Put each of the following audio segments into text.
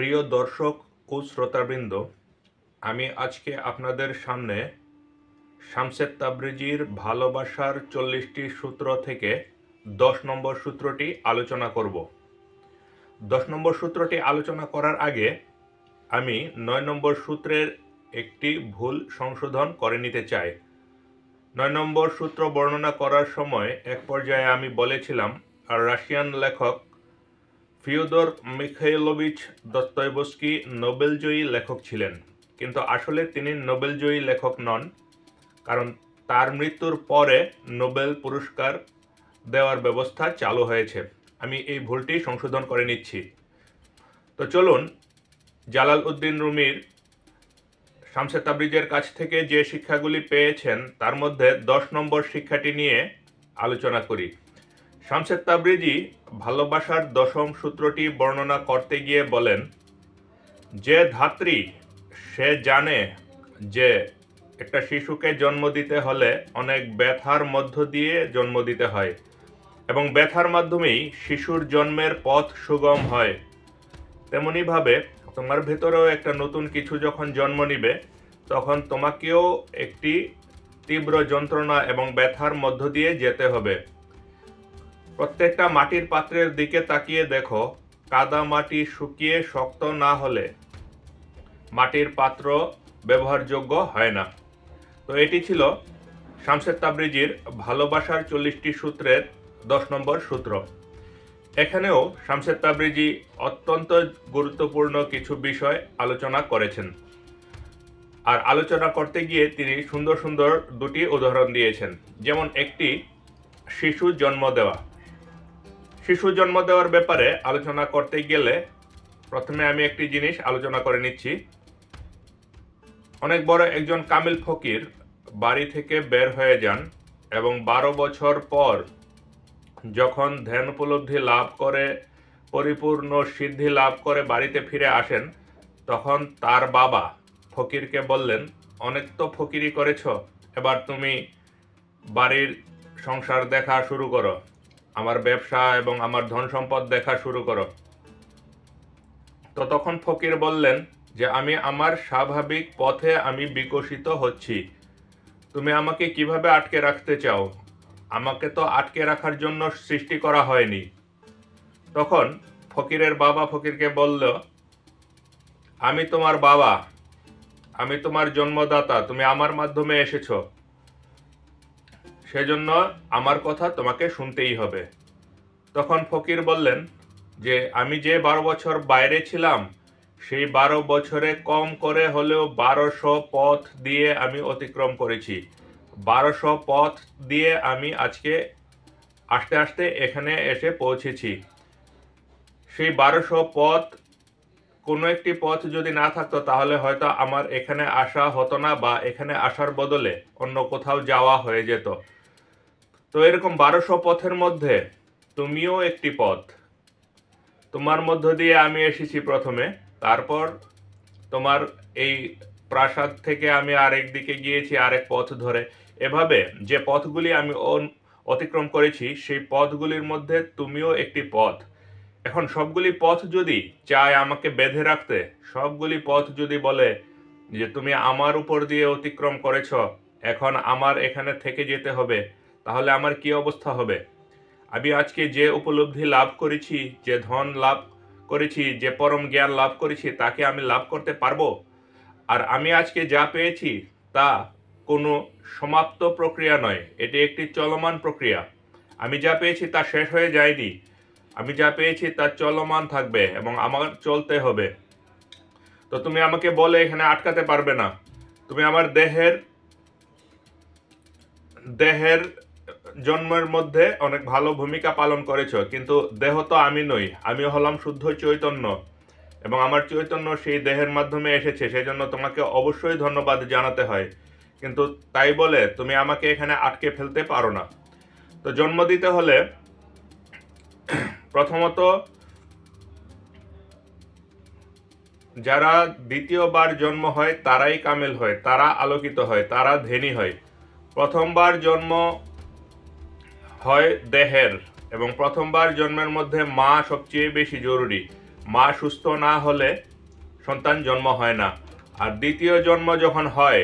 প্রিয় দর্শক ও শ্রোতাবৃন্দ, আমি আজকে আপনাদের সামনে শামসেদ তাবরিজির ভালোবাসার 40টি সূত্র থেকে 10 নম্বর সূত্রটি আলোচনা করব। 10 নম্বর সূত্রটি আলোচনা করার আগে আমি 9 নম্বর সূত্রের একটি ভুল সংশোধন করে নিতে চাই। 9 নম্বর সূত্র বর্ণনা করার সময় এক পর্যায়ে আমি বলেছিলাম রাশিয়ান লেখক ফিওদর মিখাইলোভিচ দস্তয়েভস্কি নোবেলজয়ী লেখক ছিলেন, কিন্তু আসলে তিনি নোবেলজয়ী লেখক নন, কারণ তার মৃত্যুর পরে নোবেল পুরস্কার দেওয়ার ব্যবস্থা চালু হয়েছে। আমি এই ভুলটি সংশোধন করে নিচ্ছি। তো চলুন জালালউদ্দিন রুমির শামসে তাবরিজের কাছ থেকে যে শিক্ষাগুলি পেয়েছেন তার মধ্যে 10 নম্বর শিক্ষাটি নিয়ে আলোচনা করি। শামসেদ তাবরিজি ভালোবাসার 10ম সূত্রটি বর্ণনা করতে গিয়ে বলেন, যে ধাত্রী সে জানে যে একটা শিশুকে জন্ম দিতে হলে অনেক ব্যথার মধ্য দিয়ে জন্ম দিতে হয় এবং ব্যথার মাধ্যমেই শিশুর জন্মের পথ সুগম হয়, তেমনিভাবে তোমার ভেতরেও একটা নতুন কিছু যখন জন্ম নিবে তখন তোমাকেও একটি তীব্র যন্ত্রণা এবং ব্যথার মধ্য দিয়ে যেতে হবে। প্রত্যেকটা মাটির পাত্রের দিকে তাকিয়ে দেখো, কাদা মাটি শুকিয়ে শক্ত না হলে মাটির পাত্র ব্যবহারযোগ্য হয় না। তো এটি ছিল শামসেদ তাবরিজির ভালোবাসার 40টি সূত্রের 10 নম্বর সূত্র। এখানেও শামসেদ তাবরিজি অত্যন্ত গুরুত্বপূর্ণ কিছু বিষয় আলোচনা করেছেন, আর আলোচনা করতে গিয়ে তিনি সুন্দর সুন্দর দুটি উদাহরণ দিয়েছেন। যেমন একটি, শিশু জন্ম দেওয়া। শিশু জন্ম দেওয়ার ব্যাপারে আলোচনা করতে গেলে প্রথমে আমি একটি জিনিস আলোচনা করে নিচ্ছি। অনেক বড় একজন কামিল ফকির বাড়ি থেকে বের হয়ে যান এবং 12 বছর পর যখন ধ্যান উপলব্ধি লাভ করে পরিপূর্ণ সিদ্ধি লাভ করে বাড়িতে ফিরে আসেন, তখন তার বাবা ফকিরকে বললেন, অনেক তো ফকিরি করেছ, এবার তুমি বাড়ির সংসার দেখা শুরু করো, আমার ব্যবসা এবং আমার ধন সম্পদ দেখা শুরু করো। তো তখন ফকির বললেন যে আমি আমার স্বাভাবিক পথে আমি বিকশিত হচ্ছি, তুমি আমাকে কিভাবে আটকে রাখতে চাও? আমাকে তো আটকে রাখার জন্য সৃষ্টি করা হয়নি। তখন ফকিরের বাবা ফকিরকে বলল, আমি তোমার বাবা, আমি তোমার জন্মদাতা, তুমি আমার মাধ্যমে এসেছো, সেজন্য আমার কথা তোমাকে শুনতেই হবে। তখন ফকির বললেন যে আমি যে 12 বছর বাইরে ছিলাম, সেই 12 বছরে কম করে হলেও 1200 পথ দিয়ে আমি অতিক্রম করেছি। 1200 পথ দিয়ে আমি আজকে আস্তে আস্তে এখানে এসে পৌঁছেছি। সেই 1200 পথ, কোনো একটি পথ যদি না থাকতো তাহলে হয়তো আমার এখানে আসা হতো না, বা এখানে আসার বদলে অন্য কোথাও যাওয়া হয়ে যেত। তো এরকম 1200 পথের মধ্যে তুমিও একটি পথ, তোমার মধ্য দিয়ে আমি এসেছি প্রথমে, তারপর তোমার এই প্রাসাদ থেকে আমি আরেক দিকে গিয়েছি আরেক পথ ধরে। এভাবে যে পথগুলি আমি অতিক্রম করেছি সেই পথগুলির মধ্যে তুমিও একটি পথ। এখন সবগুলি পথ যদি চায় আমাকে বেঁধে রাখতে, সবগুলি পথ যদি বলে যে তুমি আমার উপর দিয়ে অতিক্রম করেছ, এখন আমার এখানে থেকে যেতে হবে, তাহলে আমার কি অবস্থা হবে? আমি আজকে যে উপলব্ধি লাভ করেছি, যে ধন লাভ করেছি, যে পরম জ্ঞান লাভ করেছি, তাকে আমি লাভ করতে পারবো? আর আমি আজকে যা পেয়েছি তা কোনো সমাপ্ত প্রক্রিয়া নয়, এটি একটি চলমান প্রক্রিয়া। আমি যা পেয়েছি তা শেষ হয়ে যায়নি, আমি যা পেয়েছি তা চলমান থাকবে এবং আমার চলতে হবে। তো তুমি আমাকে বলে এখানে আটকাতে পারবে না। তুমি আমার দেহের জন্মের মধ্যে অনেক ভালো ভূমিকা পালন করেছ, কিন্তু দেহ তো আমি নই, আমি হলাম শুদ্ধ চৈতন্য এবং আমার চৈতন্য সেই দেহের মাধ্যমে এসেছে, সেই জন্য তোমাকে অবশ্যই ধন্যবাদ জানাতে হয়, কিন্তু তাই বলে তুমি আমাকে এখানে আটকে ফেলতে পারো না। তো জন্ম দিতে হলে প্রথমত যারা দ্বিতীয়বার জন্ম হয় তারাই কামেল হয়, তারা আলোকিত হয়, তারা ধনী হয়। প্রথমবার জন্ম হয় দেহের, এবং প্রথমবার জন্মের মধ্যে মা সবচেয়ে বেশি জরুরি। মা সুস্থ না হলে সন্তান জন্ম হয় না। আর দ্বিতীয় জন্ম যখন হয়,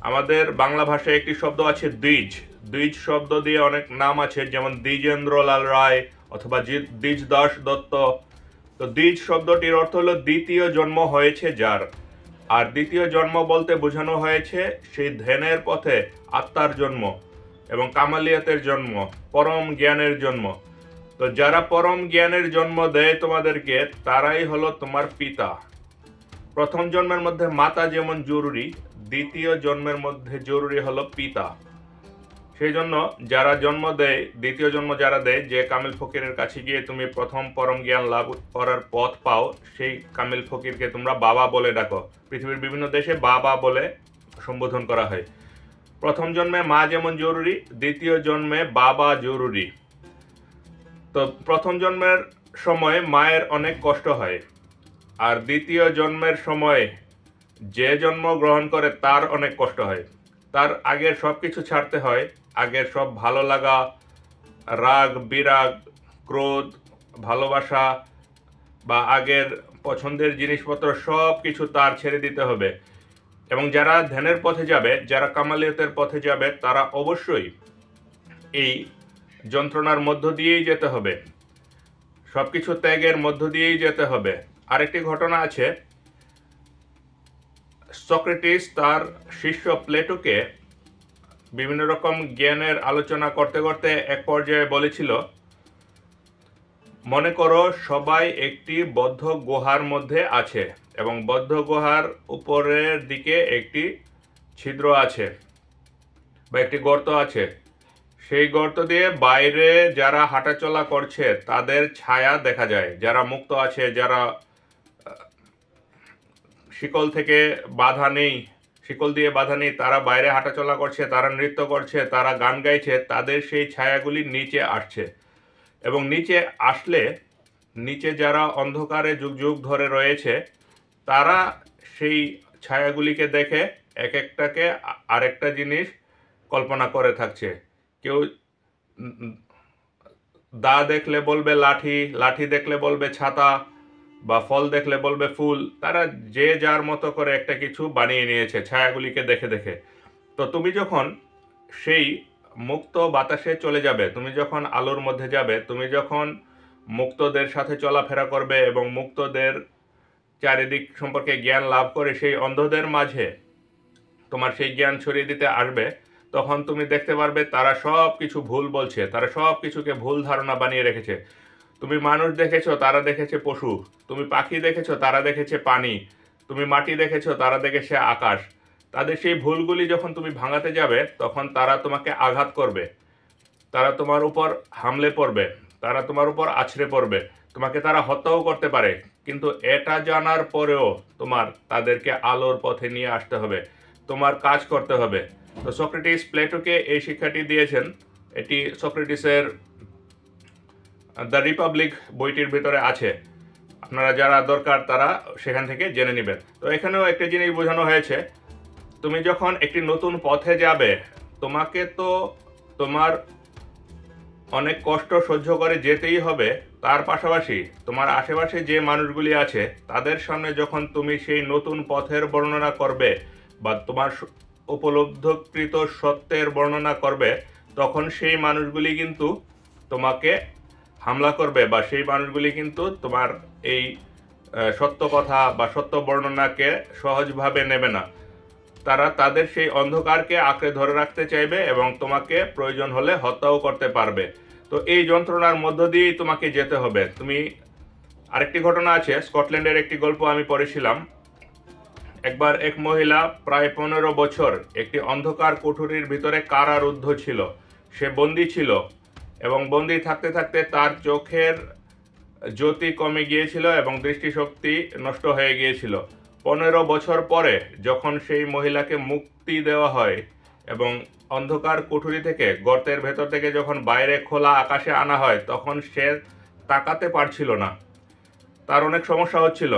আমাদের বাংলা ভাষায় একটি শব্দ আছে দ্বিজ। দ্বিজ শব্দ দিয়ে অনেক নাম আছে, যেমন দ্বিজেন্দ্রলাল রায় অথবা দ্বিজ দাস দত্ত। তো দ্বিজ শব্দটির অর্থ হলো দ্বিতীয় জন্ম হয়েছে যার। আর দ্বিতীয় জন্ম বলতে বোঝানো হয়েছে সেই ধ্যানের পথে আত্মার জন্ম এবং কামালিয়াতের জন্ম, পরম জ্ঞানের জন্ম। তো যারা পরম জ্ঞানের জন্ম দেয় তোমাদেরকে, তারাই হলো তোমার পিতা। প্রথম জন্মের মধ্যে মাতা যেমন জরুরি, দ্বিতীয় জন্মের মধ্যে জরুরি হলো পিতা। সেই জন্য যারা জন্ম দেয়, দ্বিতীয় জন্ম যারা দেয়, যে কামিল ফকিরের কাছে গিয়ে তুমি প্রথম পরম জ্ঞান লাভ করার পথ পাও, সেই কামিল ফকিরকে তোমরা বাবা বলে ডাকো। পৃথিবীর বিভিন্ন দেশে বাবা বলে সম্বোধন করা হয়। প্রথম জন্মে মা যেমন জরুরি, দ্বিতীয় জন্মে বাবা জরুরি। তো প্রথম জন্মের সময় মায়ের অনেক কষ্ট হয়, আর দ্বিতীয় জন্মের সময় যে জন্ম গ্রহণ করে তার অনেক কষ্ট হয়। তার আগের সব কিছু ছাড়তে হয়, আগের সব ভালো লাগা, রাগ, বিরাগ, ক্রোধ, ভালোবাসা বা আগের পছন্দের জিনিসপত্র সব কিছু তার ছেড়ে দিতে হবে। এবং যারা ধ্যানের পথে যাবে, যারা কামালিয়তের পথে যাবে, তারা অবশ্যই এই যন্ত্রণার মধ্য দিয়েই যেতে হবে, সবকিছু ত্যাগের মধ্য দিয়েই যেতে হবে। আরেকটি ঘটনা আছে, সক্রেটিস তার শিষ্য প্লেটোকে বিভিন্ন রকম জ্ঞানের আলোচনা করতে করতে এক পর্যায়ে বলেছিল, মনে করো সবাই একটি বদ্ধ গুহার মধ্যে আছে এবং বদ্ধ গুহার উপরের দিকে একটি ছিদ্র আছে বা একটি গর্ত আছে। সেই গর্ত দিয়ে বাইরে যারা হাঁটাচলা করছে তাদের ছায়া দেখা যায়। যারা মুক্ত আছে, যারা শিকল থেকে বাধা নেই, শিকল দিয়ে বাধা নেই, তারা বাইরে হাঁটাচলা করছে, তারা নৃত্য করছে, তারা গান গাইছে, তাদের সেই ছায়াগুলি নিচে আসছে। এবং নিচে আসলে, নিচে যারা অন্ধকারে যুগ যুগ ধরে রয়েছে, তারা সেই ছায়াগুলিকে দেখে এক একটাকে আরেকটা জিনিস কল্পনা করে থাকছে। কেউ দা দেখলে বলবে লাঠি, লাঠি দেখলে বলবে ছাতা, বা ফল দেখলে বলবে ফুল। তারা যে যার মতো করে একটা কিছু বানিয়ে নিয়েছে ছায়াগুলিকে দেখে দেখে। তো তুমি যখন সেই মুক্ত বাতাসে চলে যাবে, তুমি যখন আলোর মধ্যে যাবে, তুমি যখন মুক্তদের সাথে চলাফেরা করবে এবং মুক্তদের চারিদিক সম্পর্কে জ্ঞান লাভ করে সেই অন্ধদের মাঝে তোমার সেই জ্ঞান ছড়িয়ে দিতে আসবে, তখন তুমি দেখতে পারবে তারা সব কিছু ভুল বলছে, তারা সব কিছুকে ভুল ধারণা বানিয়ে রেখেছে। তুমি মানুষ দেখেছো, তারা দেখেছে পশু। তুমি পাখি দেখেছো, তারা দেখেছে পানি। তুমি মাটি দেখেছো, তারা দেখেছে আকাশ। তাদের সেই ভুলগুলি যখন তুমি ভাঙাতে যাবে, তখন তারা তোমাকে আঘাত করবে, তারা তোমার উপর হামলে পড়বে, তারা তোমার উপর আছড়ে পড়বে, তোমাকে তারা হত্যাও করতে পারে। কিন্তু এটা জানার পরেও তোমার তাদেরকে আলোর পথে নিয়ে আসতে হবে, তোমার কাজ করতে হবে। তো সক্রেটিস প্লেটোকে এই শিক্ষাটি দিয়েছেন। এটি সক্রেটিসের দ্য রিপাবলিক বইটির ভিতরে আছে, আপনারা যারা দরকার তারা সেখান থেকে জেনে নেবেন। তো এখানেও একটা জিনিস বোঝানো হয়েছে, তুমি যখন একটি নতুন পথে যাবে, তোমাকে তো তোমার অনেক কষ্ট সহ্য করে যেতেই হবে। তার পাশাপাশি তোমার আশেপাশে যে মানুষগুলি আছে, তাদের সামনে যখন তুমি সেই নতুন পথের বর্ণনা করবে বা তোমার উপলব্ধকৃত সত্যের বর্ণনা করবে, তখন সেই মানুষগুলি কিন্তু তোমাকে হামলা করবে, বা সেই মানুষগুলি কিন্তু তোমার এই সত্য কথা বা সত্য বর্ণনাকে সহজভাবে নেবে না। তারা তাদের সেই অন্ধকারকে আঁকড়ে ধরে রাখতে চাইবে এবং তোমাকে প্রয়োজন হলে হত্যাও করতে পারবে। তো এই যন্ত্রণার মধ্য দিয়েই তোমাকে যেতে হবে। তুমি আরেকটি ঘটনা আছে, স্কটল্যান্ডের একটি গল্প আমি পড়েছিলাম। একবার এক মহিলা প্রায় 15 বছর একটি অন্ধকার কুঠুরির ভিতরে কারারুদ্ধ ছিল। সে বন্দী ছিল এবং বন্দী থাকতে থাকতে তার চোখের জ্যোতি কমে গিয়েছিল এবং দৃষ্টিশক্তি নষ্ট হয়ে গিয়েছিল। 15 বছর পরে যখন সেই মহিলাকে মুক্তি দেওয়া হয় এবং অন্ধকার কুঠুরি থেকে, গর্তের ভেতর থেকে যখন বাইরে খোলা আকাশে আনা হয়, তখন সে তাকাতে পারছিল না, তার অনেক সমস্যা হচ্ছিল।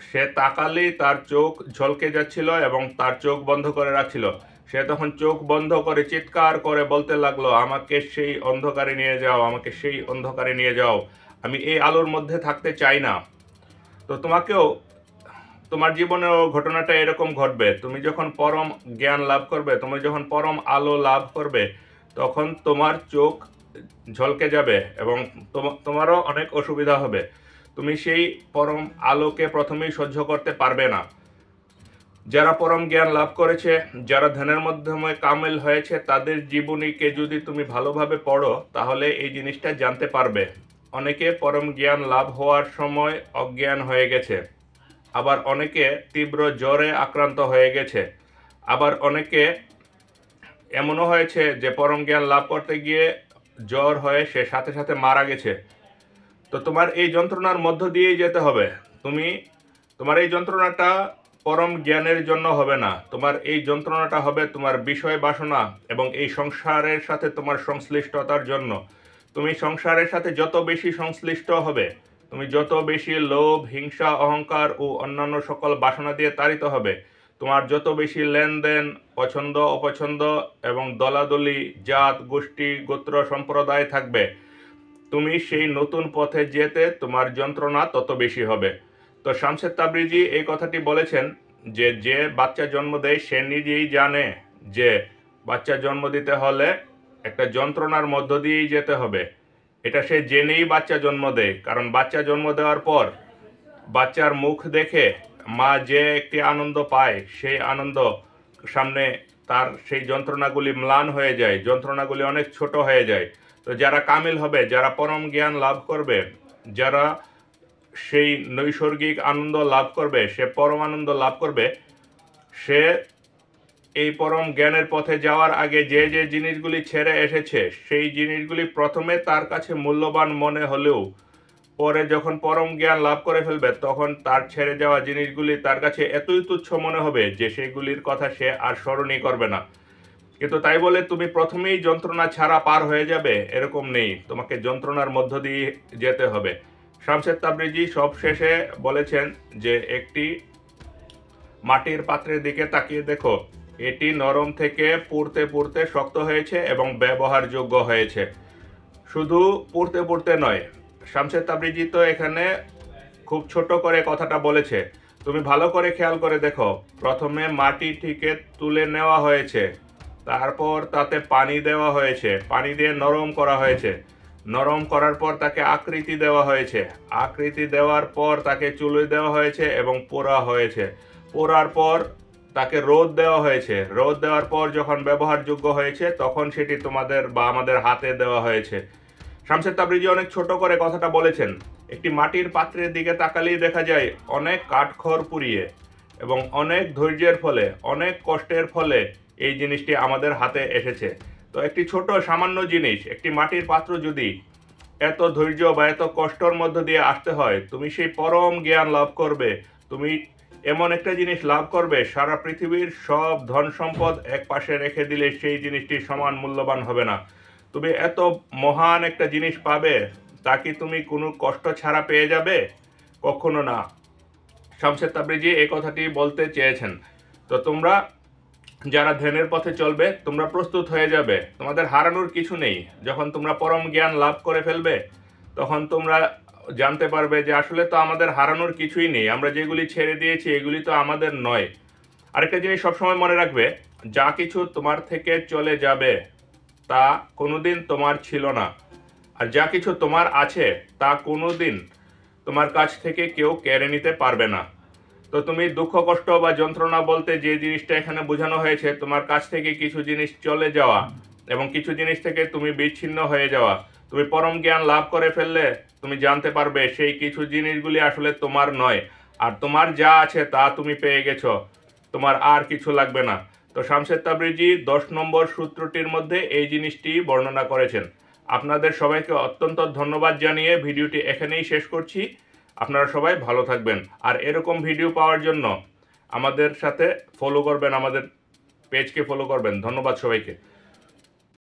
সে তাকালেই তার চোখ ঝলকে যাচ্ছিল এবং তার চোখ বন্ধ করে রাখছিল। সে তখন চোখ বন্ধ করে চিৎকার করে বলতে লাগলো, আমাকে সেই অন্ধকারে নিয়ে যাও, আমাকে সেই অন্ধকারে নিয়ে যাও, আমি এই আলোর মধ্যে থাকতে চাই না। তো তোমাকেও তোমার জীবনেও ঘটনাটা এরকম ঘটবে। তুমি যখন পরম জ্ঞান লাভ করবে, তুমি যখন পরম আলো লাভ করবে, তখন তোমার চোখ ঝলকে যাবে এবং তোমারও অনেক অসুবিধা হবে। তুমি সেই পরম আলোকে প্রথমেই সহ্য করতে পারবে না। যারা পরম জ্ঞান লাভ করেছে, যারা ধ্যানের মাধ্যমে কামেল হয়েছে, তাদের জীবনীকে যদি তুমি ভালোভাবে পড়ো তাহলে এই জিনিসটা জানতে পারবে। অনেকে পরম জ্ঞান লাভ হওয়ার সময় অজ্ঞান হয়ে গেছে, আবার অনেকে তীব্র জ্বরে আক্রান্ত হয়ে গেছে, আবার অনেকে এমনও হয়েছে যে পরম জ্ঞান লাভ করতে গিয়ে জ্বর হয়ে সে সাথে সাথে মারা গেছে। তো তোমার এই যন্ত্রণার মধ্য দিয়েই যেতে হবে। তোমার এই যন্ত্রণাটা পরম জ্ঞানের জন্য হবে না, তোমার এই যন্ত্রণাটা হবে তোমার বিষয় বাসনা এবং এই সংসারের সাথে তোমার সংশ্লিষ্টতার জন্য। তুমি সংসারের সাথে যত বেশি সংশ্লিষ্ট হবে, তুমি যত বেশি লোভ, হিংসা, অহংকার ও অন্যান্য সকল বাসনা দিয়ে তাড়িত হবে, তোমার যত বেশি লেনদেন, পছন্দ অপছন্দ এবং দলাদলি, জাত, গোষ্ঠী, গোত্র, সম্প্রদায় থাকবে, তুমি সেই নতুন পথে যেতে তোমার যন্ত্রণা তত বেশি হবে। তো শামসেদ তাবরিজি এই কথাটি বলেছেন যে যে বাচ্চা জন্ম দেয় সে নিজেই জানে যে বাচ্চা জন্ম দিতে হলে একটা যন্ত্রণার মধ্য দিয়েই যেতে হবে। এটা সে জেনেই বাচ্চা জন্ম দেয়, কারণ বাচ্চা জন্ম দেওয়ার পর বাচ্চার মুখ দেখে মা যে একটি আনন্দ পায়, সেই আনন্দ সামনে তার সেই যন্ত্রণাগুলি ম্লান হয়ে যায়, যন্ত্রণাগুলি অনেক ছোট হয়ে যায়। তো যারা কামিল হবে, যারা পরম জ্ঞান লাভ করবে, যারা সেই নৈসর্গিক আনন্দ লাভ করবে, সে পরম আনন্দ লাভ করবে, সে এই পরম জ্ঞানের পথে যাওয়ার আগে যে যে জিনিসগুলি ছেড়ে এসেছে সেই জিনিসগুলি প্রথমে তার কাছে মূল্যবান মনে হলেও পরে যখন পরম জ্ঞান লাভ করে ফেলবে তখন তার ছেড়ে যাওয়া জিনিসগুলি তার কাছে এতই তুচ্ছ মনে হবে যে সেগুলির কথা সে আর স্মরণই করবে না। কিন্তু তাই বলে তুমি প্রথমেই যন্ত্রণা ছাড়া পার হয়ে যাবে এরকম নেই, তোমাকে যন্ত্রণার মধ্য দিয়ে যেতে হবে। শামসেদ তাবরিজি সব শেষে বলেছেন যে একটি মাটির পাত্রের দিকে তাকিয়ে দেখো, এটি নরম থেকে পুড়তে পুড়তে শক্ত হয়েছে এবং ব্যবহারযোগ্য হয়েছে। শুধু পুড়তে পুড়তে নয়, শামসেদ তাবরিজি তো এখানে খুব ছোট করে কথাটা বলেছে। তুমি ভালো করে খেয়াল করে দেখো, প্রথমে মাটিটিকে তুলে নেওয়া হয়েছে, তারপর তাতে পানি দেওয়া হয়েছে, পানি দিয়ে নরম করা হয়েছে, নরম করার পর তাকে আকৃতি দেওয়া হয়েছে, আকৃতি দেওয়ার পর তাকে চুলোয় দেওয়া হয়েছে এবং পোড়া হয়েছে, পোড়ার পর তাকে রোদ দেওয়া হয়েছে, রোদ দেওয়ার পর যখন ব্যবহারযোগ্য হয়েছে তখন সেটি তোমাদের বা আমাদের হাতে দেওয়া হয়েছে। শামসেদ তাবরিজি অনেক ছোট করে কথাটা বলেছেন। একটি মাটির পাত্রের দিকে তাকালেই দেখা যায় অনেক কাঠখড় পুড়িয়ে এবং অনেক ধৈর্যের ফলে, অনেক কষ্টের ফলে এই জিনিসটি আমাদের হাতে এসেছে। তো একটি ছোট সামান্য জিনিস, একটি মাটির পাত্র যদি এত ধৈর্য বা এত কষ্টর মধ্য দিয়ে আসতে হয়, তুমি সেই পরম জ্ঞান লাভ করবে, তুমি এমন একটা জিনিস লাভ করবে সারা পৃথিবীর সব ধন সম্পদ এক পাশে রেখে দিলে সেই জিনিসটি সমান মূল্যবান হবে না। তুমি এত মহান একটা জিনিস পাবে, তা কি তুমি কোনো কষ্ট ছাড়া পেয়ে যাবে? কখনো না। শামসেদ তাবরিজি এই কথাটি বলতে চেয়েছেন। তো তোমরা যারা ধ্যানের পথে চলবে, তোমরা প্রস্তুত হয়ে যাবে, তোমাদের হারানোর কিছু নেই। যখন তোমরা পরম জ্ঞান লাভ করে ফেলবে তখন তোমরা জানতে পারবে যে আসলে তো আমাদের হারানোর কিছুই নেই, আমরা যেগুলি ছেড়ে দিয়েছি এগুলি তো আমাদের নয়। আরেকটা জিনিস সবসময় মনে রাখবে, যা কিছু তোমার থেকে চলে যাবে তা কোনোদিন তোমার ছিল না, আর যা কিছু তোমার আছে তা কোনোদিন তোমার কাছ থেকে কেউ কেড়ে নিতে পারবে না। তো তুমি দুঃখ কষ্ট বা যন্ত্রণা বলতে যে জিনিসটা এখানে বোঝানো হয়েছে, তোমার কাছ থেকে কিছু জিনিস চলে যাওয়া এবং কিছু জিনিস থেকে তুমি বিচ্ছিন্ন হয়ে যাওয়া। তুমি পরম জ্ঞান লাভ করে ফেললে তুমি জানতে পারবে সেই কিছু জিনিসগুলি আসলে তোমার নয়, আর তোমার যা আছে তা তুমি পেয়ে গেছো, তোমার আর কিছু লাগবে না। তো শামসেদ তাবরিজি 10 নম্বর সূত্রটির মধ্যে এই জিনিসটি বর্ণনা করেছেন। আপনাদের সবাইকে অত্যন্ত ধন্যবাদ জানিয়ে ভিডিওটি এখানেই শেষ করছি। আপনারা সবাই ভালো থাকবেন, আর এরকম ভিডিও পাওয়ার জন্য আমাদের সাথে ফলো করবেন, আমাদের পেজকে ফলো করবেন। ধন্যবাদ সবাইকে।